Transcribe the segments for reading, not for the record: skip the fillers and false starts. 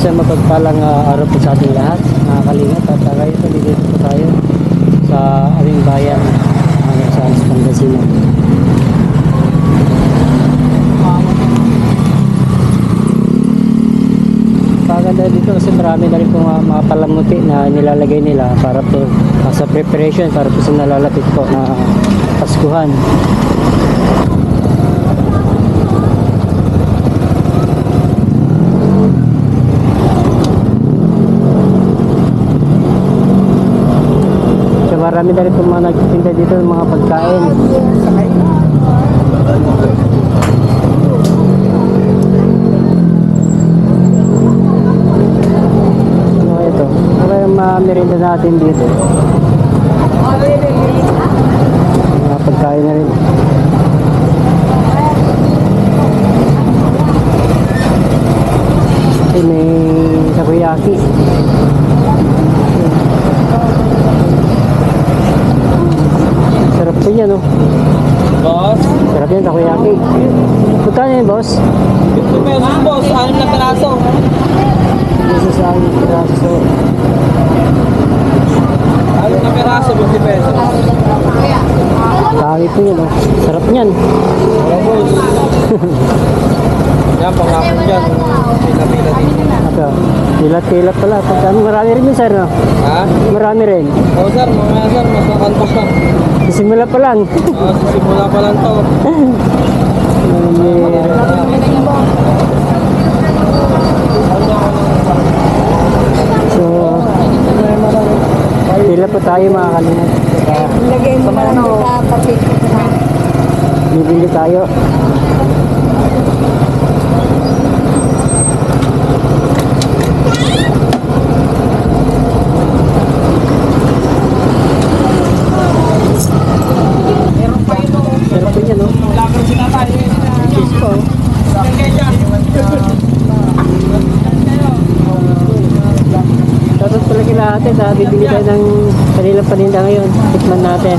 Isang mapagpalang araw po sa ating lahat, mga kalingap. At ngayon po dito po tayo sa aming bayan, sa Pangasinan. Paganda dito kasi marami na rin po mga palamuti na nilalagay nila para po sa preparation, para po sa nalalapit po na Paskuhan. Marami na rin itong mga nagtitinda dito ng mga pagkain. Ano ito? Ano yung mga merienda natin dito? Mga pagkain na rin. May takoyaki. Sarap po yan, no? Boss? Sarap yan, takoyaki. Magkano yan, boss? 50 pesos, boss. 6 na peraso. Isa sa akin, piraso. 6 na peraso, 50 pesos. Kaki po yan, no? Sarap yan. Wala, boss. Yan, pangakon dyan. Pila-pila din. Ito, kilat-kilat pala. Pagkano, marami rin yun, sir, no? Ha? Marami rin. Oo, sir. Mamaya, sir. Mas nakantos na. Sisimula pa lang. Simula pa lang to. So, pila po tayo mga kalingat. Lagay mo na lang sa papit. Bibili tayo. Sarap po yan, no? Laban sila tayo. Cheese po. Tapos pala kila ate, bibili tayo ng kanilang paninda ngayon. Tikman natin.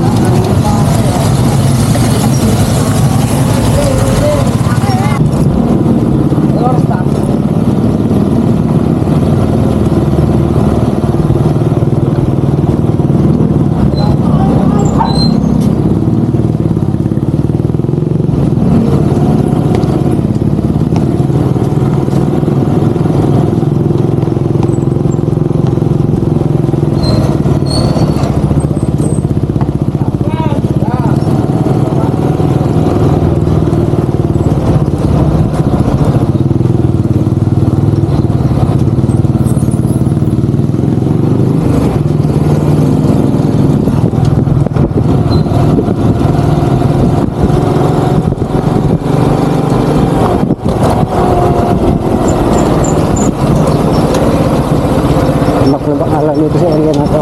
Alam nito sa area na to.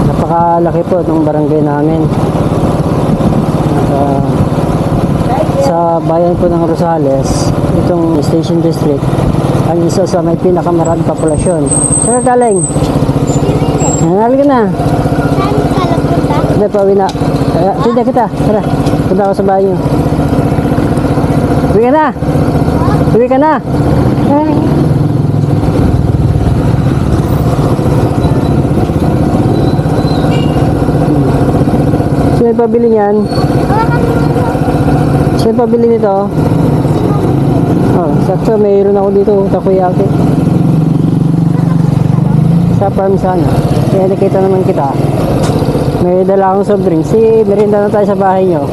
Napakalaki po itong barangay namin. Sa bayan po ng Rosales, itong Station District ang isa sa may pinakamaraming populasyon. Saan ka galing? Nangal ka na. Hindi, pauwi na. Tinda kita. Tara, punta ako sa bahay nyo. Uwi ka na. Uwi ka na. Sino yung pabili niyan? Sino yung pabili nito? Oh, sakto, mayroon ako dito. Takoyaki. Sa farm sana. Kaya nakita naman kita. May dala akong soft drink. Merienda na tayo sa bahay nyo.